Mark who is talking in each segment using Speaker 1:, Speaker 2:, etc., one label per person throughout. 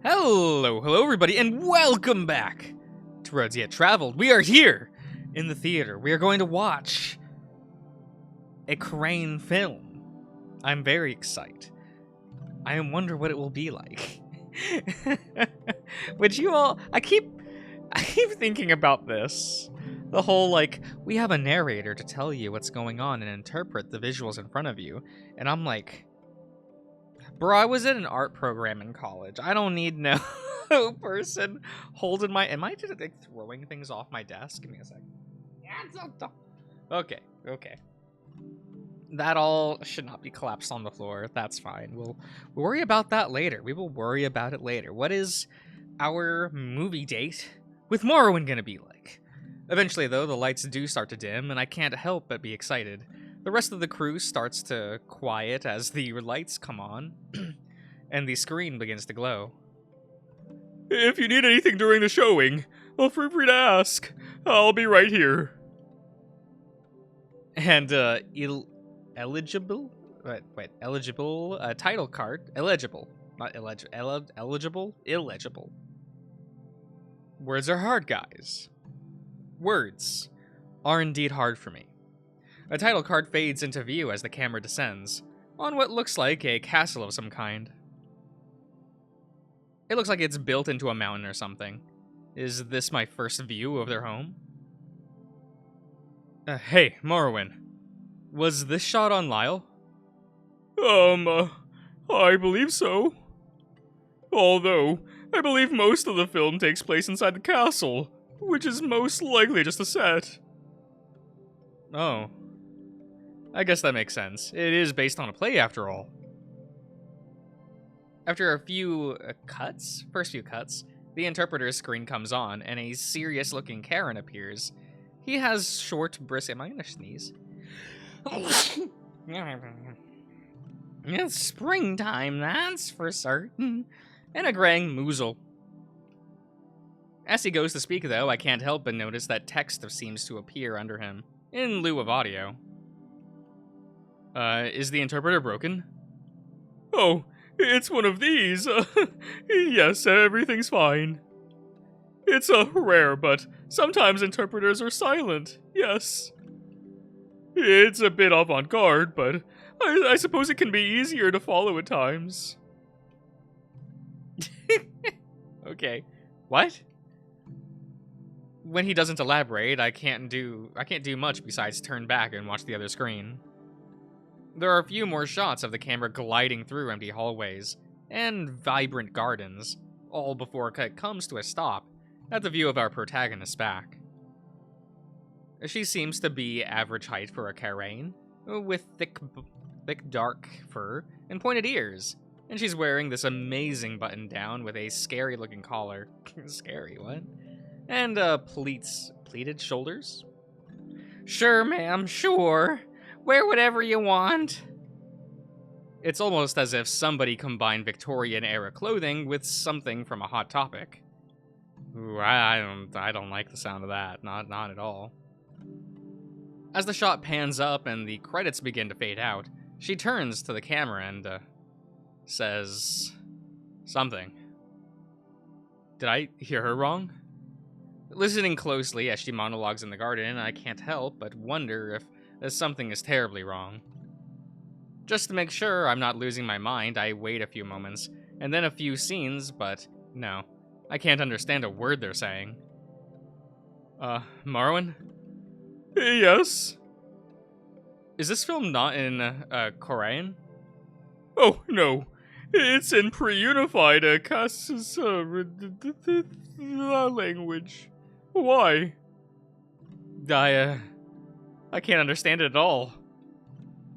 Speaker 1: Hello everybody, and welcome back to Roads Yet Traveled. We are here in the theater. We are going to watch a Crane film. I'm very excited. I wonder what it will be like. Would you all? I keep thinking about this. The whole, like, we have a narrator to tell you what's going on and interpret the visuals in front of you, and I'm like, bro, I was in an art program in college. I don't need no person holding my... Am I just, like, throwing things off my desk? Give me a second. Okay. That all should not be collapsed on the floor. That's fine. We'll worry about that later. We will worry about it later. What is our movie date with Marrowyn gonna be like? Eventually, though, the lights do start to dim, and I can't help but be excited. The rest of the crew starts to quiet as the lights come on, and the screen begins to glow. If you need anything during the showing, feel free to ask. I'll be right here. And, eligible title card. Illegible. Not eligible? Illegible. Words are hard, guys. Words are indeed hard for me. A title card fades into view as the camera descends, on what looks like a castle of some kind. It looks like it's built into a mountain or something. Is this my first view of their home? Hey, Marrowyn. Was this shot on Lyall? I believe so. Although, I believe most of the film takes place inside the castle, which is most likely just a set. Oh. I guess that makes sense. It is based on a play, after all. After a few first few cuts, the interpreter's screen comes on, and a serious-looking Karen appears. He has short, brisk... Am I gonna sneeze? It's springtime, that's for certain. And a graying moozle. As he goes to speak, though, I can't help but notice that text seems to appear under him, in lieu of audio. Is the interpreter broken? Oh, it's one of these. Yes, everything's fine. It's rare, but sometimes interpreters are silent, yes. It's a bit avant-garde, but I suppose it can be easier to follow at times. Okay. What? When he doesn't elaborate, I can't do much besides turn back and watch the other screen. There are a few more shots of the camera gliding through empty hallways and vibrant gardens, all before it comes to a stop at the view of our protagonist's back. She seems to be average height for a Karen, with thick dark fur and pointed ears, and she's wearing this amazing button-down with a scary-looking collar. Scary, what? And, pleated shoulders? Sure, ma'am, sure. Wear whatever you want. It's almost as if somebody combined Victorian-era clothing with something from a Hot Topic. Ooh, I don't like the sound of that. Not at all. As the shot pans up and the credits begin to fade out, she turns to the camera and, says... something. Did I hear her wrong? Listening closely as she monologues in the garden, I can't help but wonder if something is terribly wrong. Just to make sure I'm not losing my mind, I wait a few moments, and then a few scenes, but no. I can't understand a word they're saying. Marrowyn? Yes? Is this film not in, Korean? Oh, no. It's in pre-unified, language. Why? I can't understand it at all.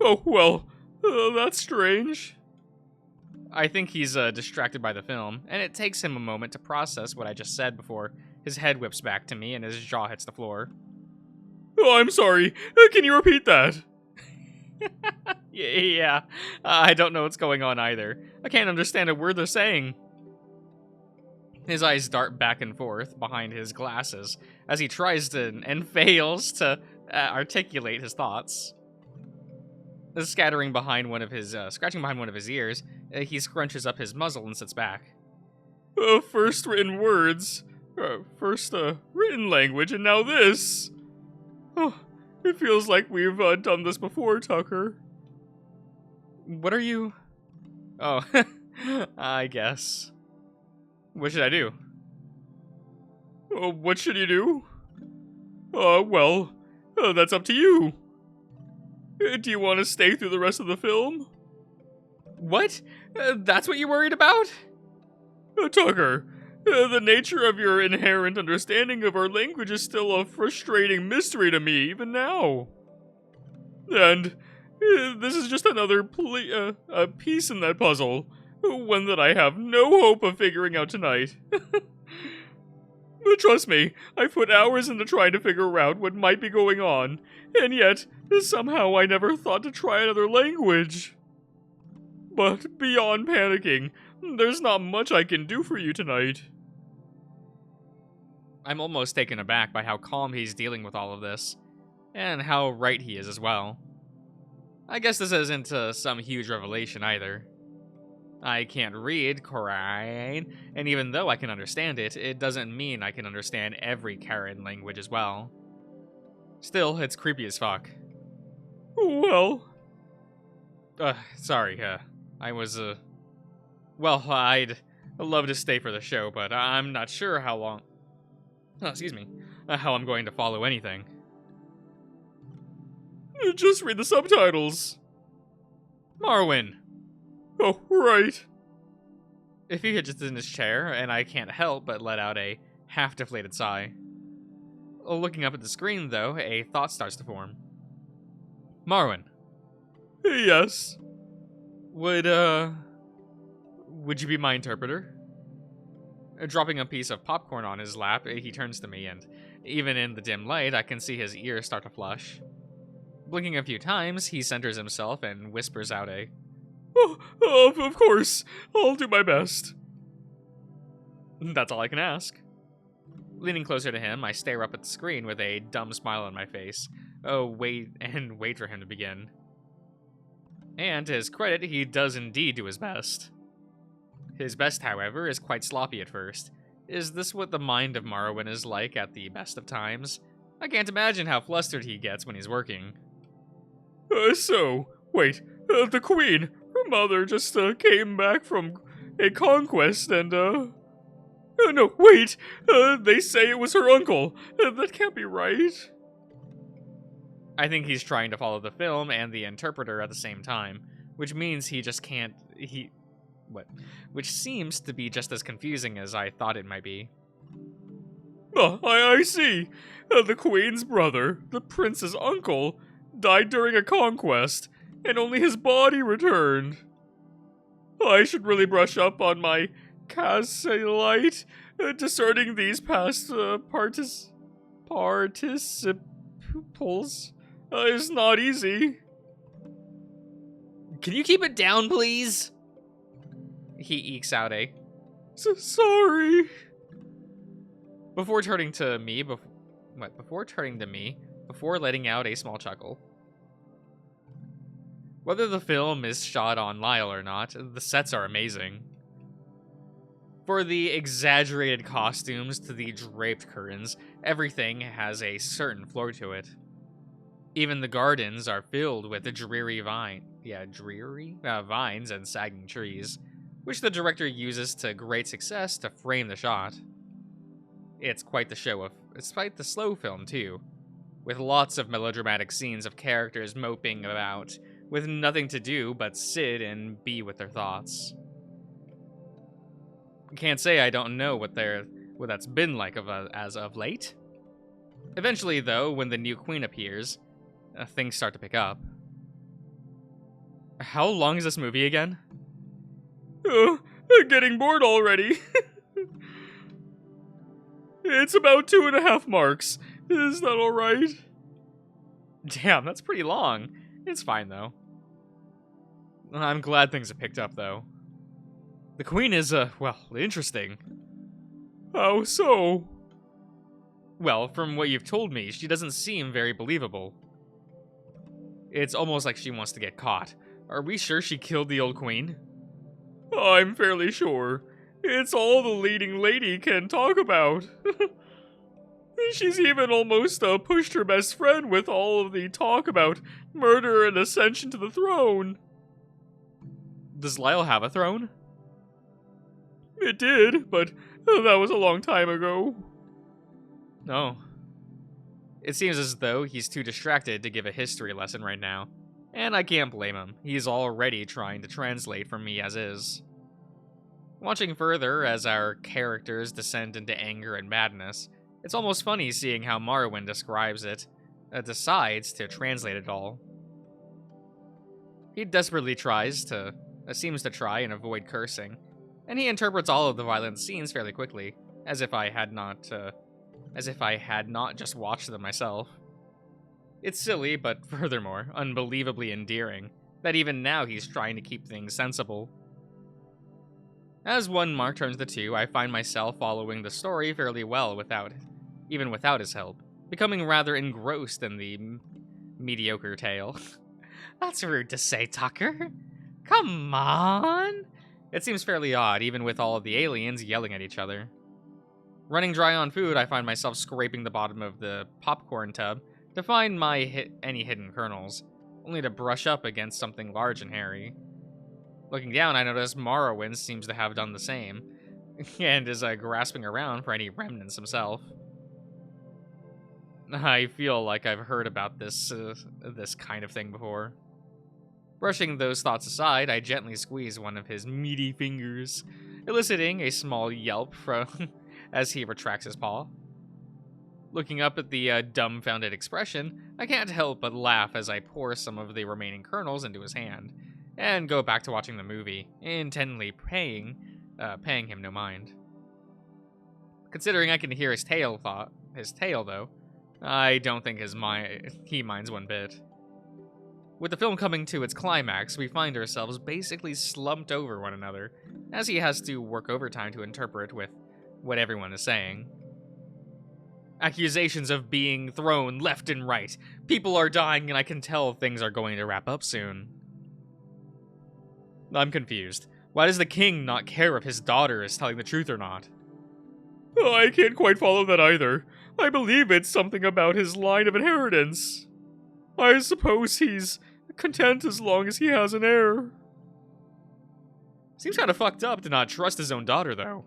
Speaker 1: Oh, well, that's strange. I think he's distracted by the film, and it takes him a moment to process what I just said before his head whips back to me and his jaw hits the floor. Oh, I'm sorry. Can you repeat that? Yeah, I don't know what's going on either. I can't understand a word they're saying. His eyes dart back and forth behind his glasses as he tries to, and fails to, articulate his thoughts. Scratching behind one of his ears, he scrunches up his muzzle and sits back.
Speaker 2: First written words, first written language, and now this. Oh, it feels like we've done this before, Tucker.
Speaker 1: What are you... Oh, I guess. What should I do?
Speaker 2: What should you do? Well, that's up to you. Do you want to stay through the rest of the film?
Speaker 1: What? That's what you're worried about?
Speaker 2: Tucker, the nature of your inherent understanding of our language is still a frustrating mystery to me, even now. And this is just another piece in that puzzle, one that I have no hope of figuring out tonight. But trust me, I've put hours into trying to figure out what might be going on, and yet, somehow I never thought to try another language. But beyond panicking, there's not much I can do for you tonight.
Speaker 1: I'm almost taken aback by how calm he's dealing with all of this, and how right he is as well. I guess this isn't some huge revelation either. I can't read Korean, and even though I can understand it, it doesn't mean I can understand every Karen language as well. Still, it's creepy as fuck.
Speaker 2: Well...
Speaker 1: sorry, I was, well, I'd love to stay for the show, but I'm not sure how long... Oh, excuse me. How I'm going to follow anything.
Speaker 2: Just read the subtitles.
Speaker 1: Marrowyn!
Speaker 2: Oh, right.
Speaker 1: If he fidgets in his chair, and I can't help but let out a half-deflated sigh. Looking up at the screen, though, a thought starts to form. Marrowyn.
Speaker 2: Yes?
Speaker 1: Would you be my interpreter? Dropping a piece of popcorn on his lap, he turns to me, and even in the dim light, I can see his ears start to flush. Blinking a few times, he centers himself and whispers out a,
Speaker 2: "Oh, of course. I'll do my best."
Speaker 1: That's all I can ask. Leaning closer to him, I stare up at the screen with a dumb smile on my face. Wait for him to begin. And to his credit, he does indeed do his best. His best, however, is quite sloppy at first. Is this what the mind of Marrowyn is like at the best of times? I can't imagine how flustered he gets when he's working.
Speaker 2: Wait, the Queen, her mother just came back from a conquest and, no, wait, they say it was her uncle. That can't be right.
Speaker 1: I think he's trying to follow the film and the interpreter at the same time, which means he just can't, which seems to be just as confusing as I thought it might be.
Speaker 2: I see. The Queen's brother, the prince's uncle, died during a conquest, and only his body returned. I should really brush up on my Casalite, discerning these past participles is not easy.
Speaker 1: Can you keep it down, please? He ekes out a,
Speaker 2: sorry.
Speaker 1: Before turning to me, before letting out a small chuckle. Whether the film is shot on Lyall or not, the sets are amazing. For the exaggerated costumes to the draped curtains, everything has a certain floor to it. Even the gardens are filled with dreary vines and sagging trees, which the director uses to great success to frame the shot. It's quite the slow film too, with lots of melodramatic scenes of characters moping about, with nothing to do but sit and be with their thoughts. Can't say I don't know what that's been like as of late. Eventually, though, when the new queen appears, things start to pick up. How long is this movie again?
Speaker 2: Getting bored already. It's about 2.5 marks. Is that alright?
Speaker 1: Damn, that's pretty long. It's fine, though. I'm glad things have picked up, though. The queen is, interesting.
Speaker 2: How so?
Speaker 1: Well, from what you've told me, she doesn't seem very believable. It's almost like she wants to get caught. Are we sure she killed the old queen?
Speaker 2: I'm fairly sure. It's all the leading lady can talk about. She's even almost pushed her best friend with all of the talk about murder and ascension to the throne.
Speaker 1: Does Lyall have a throne?
Speaker 2: It did, but that was a long time ago.
Speaker 1: No. It seems as though he's too distracted to give a history lesson right now. And I can't blame him. He's already trying to translate for me as is. Watching further as our characters descend into anger and madness, it's almost funny seeing how Marrowyn decides to translate it all. He desperately seems to try and avoid cursing, and he interprets all of the violent scenes fairly quickly, as if I had not just watched them myself. It's silly, but furthermore, unbelievably endearing, that even now he's trying to keep things sensible. As one mark turns to two, I find myself following the story fairly well even without his help, becoming rather engrossed in the mediocre tale. That's rude to say, Tucker. Come on! It seems fairly odd, even with all of the aliens yelling at each other. Running dry on food, I find myself scraping the bottom of the popcorn tub to find any hidden kernels, only to brush up against something large and hairy. Looking down, I notice Marrowyn seems to have done the same, and is grasping around for any remnants himself. I feel like I've heard about this kind of thing before. Brushing those thoughts aside, I gently squeeze one of his meaty fingers, eliciting a small yelp as he retracts his paw. Looking up at the dumbfounded expression, I can't help but laugh as I pour some of the remaining kernels into his hand, and go back to watching the movie, intently paying him no mind. Considering I can hear his tail though, I don't think he minds one bit. With the film coming to its climax, we find ourselves basically slumped over one another, as he has to work overtime to interpret with what everyone is saying. Accusations of being thrown left and right. People are dying, and I can tell things are going to wrap up soon. I'm confused. Why does the king not care if his daughter is telling the truth or not?
Speaker 2: Oh, I can't quite follow that either. I believe it's something about his line of inheritance. I suppose he's content as long as he has an heir.
Speaker 1: Seems kind of fucked up to not trust his own daughter, though.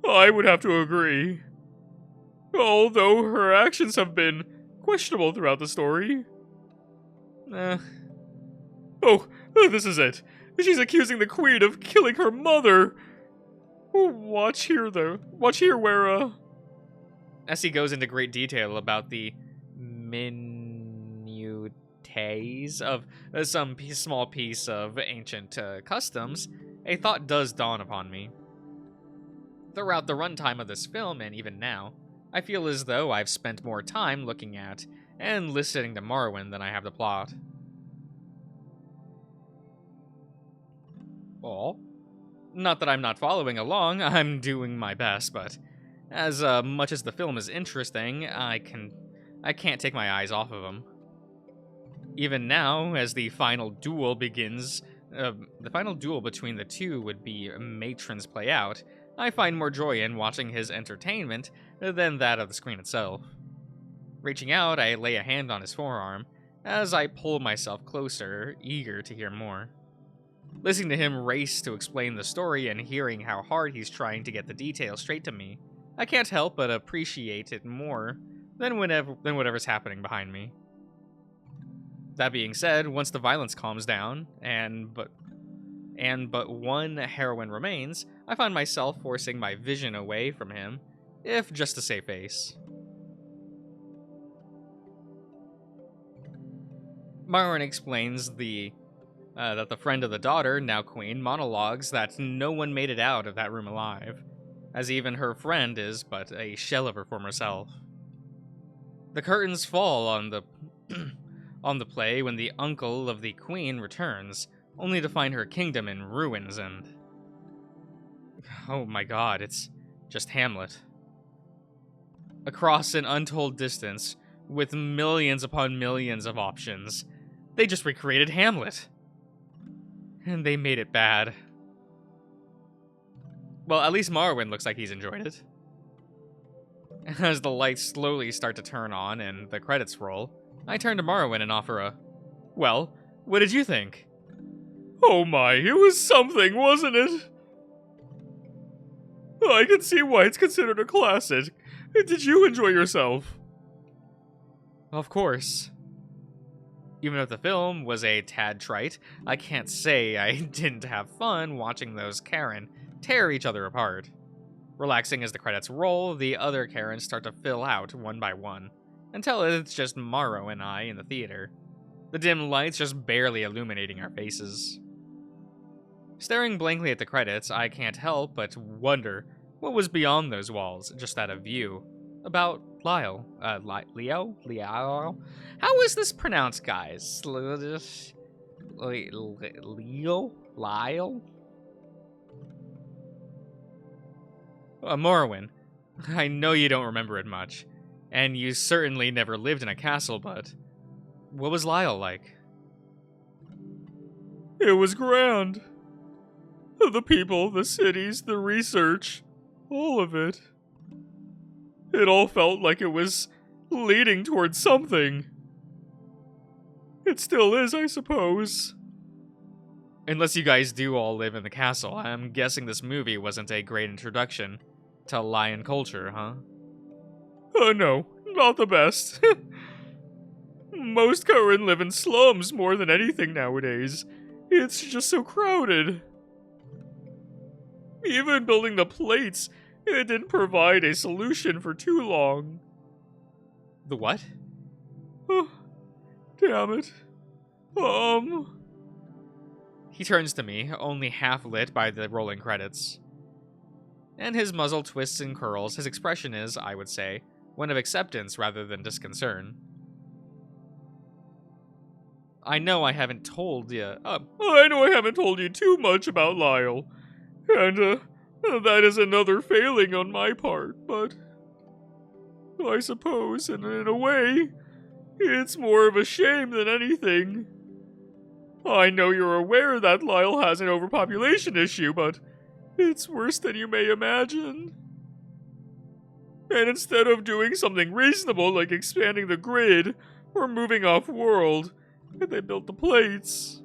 Speaker 2: I would have to agree. Although her actions have been questionable throughout the story. Oh, this is it. She's accusing the queen of killing her mother. Watch here, where,
Speaker 1: As he goes into great detail about the minutiae of some small piece of ancient customs, a thought does dawn upon me. Throughout the runtime of this film, and even now, I feel as though I've spent more time looking at and listening to Marrowyn than I have the plot. Well, not that I'm not following along, I'm doing my best, but as much as the film is interesting, I can't take my eyes off of him. Even now, as the final duel begins, the final duel between the two would-be matrons play out, I find more joy in watching his entertainment than that of the screen itself. Reaching out, I lay a hand on his forearm, as I pull myself closer, eager to hear more. Listening to him race to explain the story and hearing how hard he's trying to get the details straight to me, I can't help but appreciate it more than whatever's happening behind me. That being said, once the violence calms down, but one heroine remains, I find myself forcing my vision away from him, if just to save face. Marrowyn explains that the friend of the daughter, now queen, monologues that no one made it out of that room alive, as even her friend is but a shell of her former self. The curtains fall on the play when the uncle of the queen returns, only to find her kingdom in ruins and... Oh my god, it's just Hamlet. Across an untold distance, with millions upon millions of options, they just recreated Hamlet. And they made it bad. Well, at least Marrowyn looks like he's enjoyed it. As the lights slowly start to turn on and the credits roll, I turn to Marrowyn and offer a, well, what did you think?
Speaker 2: Oh my, it was something, wasn't it? I can see why it's considered a classic. Did you enjoy yourself?
Speaker 1: Of course. Even if the film was a tad trite, I can't say I didn't have fun watching those Karen tear each other apart. Relaxing as the credits roll, the other Karens start to fill out one by one, until it's just Marrow and I in the theater, the dim lights just barely illuminating our faces. Staring blankly at the credits, I can't help but wonder what was beyond those walls, just out of view. About Lyall. Lyall? How is this pronounced, guys? Lyall? Lyall? Marrowyn, I know you don't remember it much, and you certainly never lived in a castle, but what was Lyall like?
Speaker 2: It was grand. The people, the cities, the research, all of it. It all felt like it was leading towards something. It still is, I suppose.
Speaker 1: Unless you guys do all live in the castle, I'm guessing this movie wasn't a great introduction to lion culture, huh?
Speaker 2: No, not the best. Most Karen live in slums more than anything nowadays. It's just so crowded. Even building the plates, it didn't provide a solution for too long.
Speaker 1: The what?
Speaker 2: Oh, damn it.
Speaker 1: He turns to me, only half lit by the rolling credits. And his muzzle twists and curls. His expression is, I would say, one of acceptance rather than disconcern. I know I haven't told you.
Speaker 2: I know I haven't told you too much about Lyall. And, that is another failing on my part, but I suppose, in a way, it's more of a shame than anything. I know you're aware that Lyall has an overpopulation issue, but it's worse than you may imagine. And instead of doing something reasonable like expanding the grid or moving off-world, they built the plates.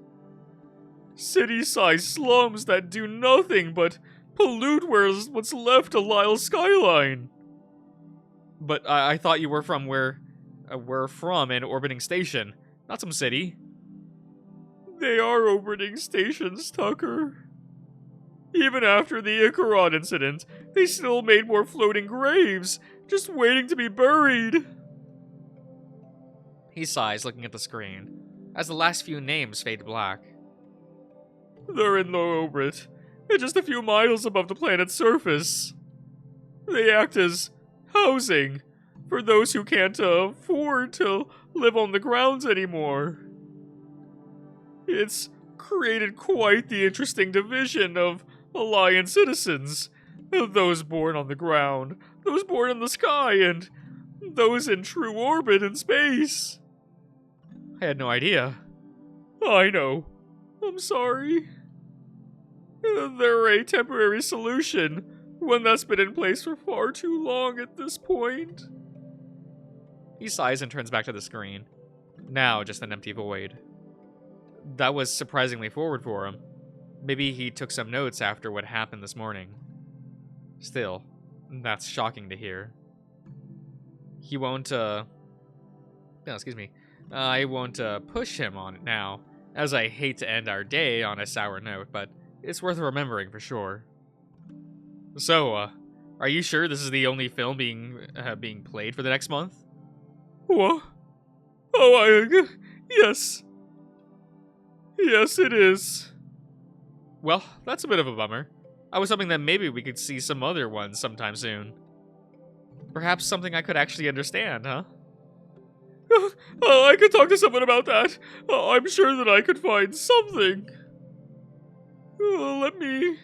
Speaker 2: City-sized slums that do nothing but pollute what's left of Lyall's skyline.
Speaker 1: But I thought you were from where we're from, an orbiting station, not some city.
Speaker 2: They are orbiting stations, Tucker. Even after the Icaron incident, they still made more floating graves, just waiting to be buried.
Speaker 1: He sighs, looking at the screen, as the last few names fade to black.
Speaker 2: They're in low orbit, just a few miles above the planet's surface. They act as housing for those who can't afford to live on the grounds anymore. It's created quite the interesting division of Alliance citizens. Those born on the ground, those born in the sky, and those in true orbit in space.
Speaker 1: I had no idea.
Speaker 2: I know. I'm sorry. They're a temporary solution, one that's been in place for far too long at this point.
Speaker 1: He sighs and turns back to the screen. Now just an empty void. That was surprisingly forward for him. Maybe he took some notes after what happened this morning. Still, that's shocking to hear. He won't, I won't, push him on it now, as I hate to end our day on a sour note, but it's worth remembering for sure. So, are you sure this is the only film being played for the next month?
Speaker 2: What? Oh, yes. Yes, it is.
Speaker 1: Well, that's a bit of a bummer. I was hoping that maybe we could see some other ones sometime soon. Perhaps something I could actually understand, huh?
Speaker 2: I could talk to someone about that. I'm sure that I could find something. Let me...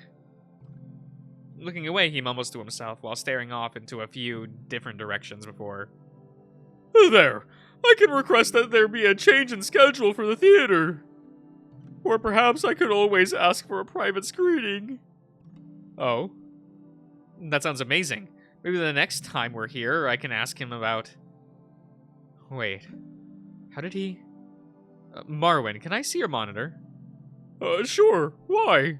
Speaker 1: Looking away, he mumbles to himself while staring off into a few different directions before...
Speaker 2: There. I can request that there be a change in schedule for the theater. Or perhaps I could always ask for a private screening.
Speaker 1: Oh? That sounds amazing. Maybe the next time we're here, I can ask him about... Wait. How did he... Marrowyn, can I see your monitor?
Speaker 2: Sure. Why?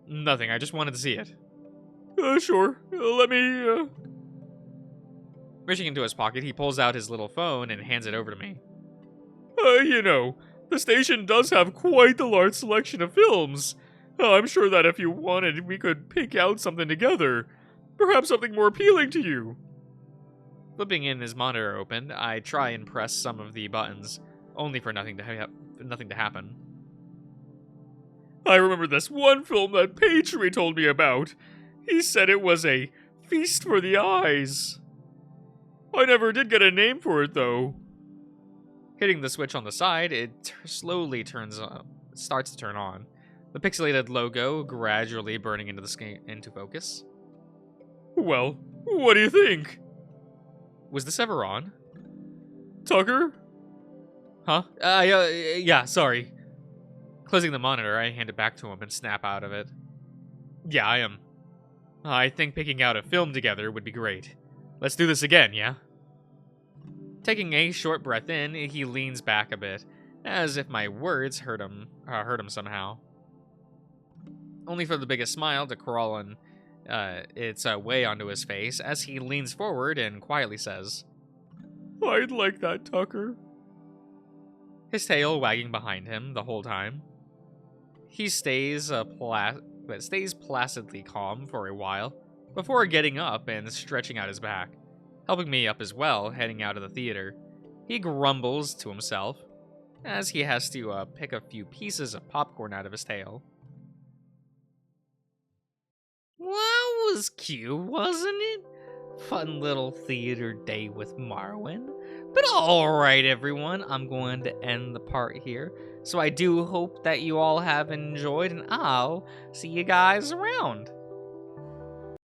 Speaker 1: Nothing, I just wanted to see it.
Speaker 2: Sure. Let me,
Speaker 1: Reaching into his pocket, he pulls out his little phone and hands it over to me.
Speaker 2: You know, the station does have quite the large selection of films. I'm sure that if you wanted, we could pick out something together. Perhaps something more appealing to you.
Speaker 1: Flipping in his monitor open, I try and press some of the buttons, only for nothing to happen.
Speaker 2: I remember this one film that Patriot told me about. He said it was a feast for the eyes. I never did get a name for it, though.
Speaker 1: Hitting the switch on the side, it slowly starts to turn on. The pixelated logo gradually burning into focus.
Speaker 2: Well, what do you think?
Speaker 1: Was this ever on?
Speaker 2: Tucker?
Speaker 1: Huh? Yeah, sorry. Closing the monitor, I hand it back to him and snap out of it. Yeah, I am. I think picking out a film together would be great. Let's do this again, yeah? Taking a short breath in, he leans back a bit, as if my words hurt him somehow. Only for the biggest smile to crawl on its way onto his face as he leans forward and quietly says,
Speaker 2: I'd like that, Tucker.
Speaker 1: His tail wagging behind him the whole time. He stays placidly calm for a while, before getting up and stretching out his back, helping me up as well, heading out of the theater. He grumbles to himself, as he has to pick a few pieces of popcorn out of his tail. That was cute, wasn't it? Fun little theater day with Marrowyn. But alright everyone, I'm going to end the part here. So I do hope that you all have enjoyed, and I'll see you guys around.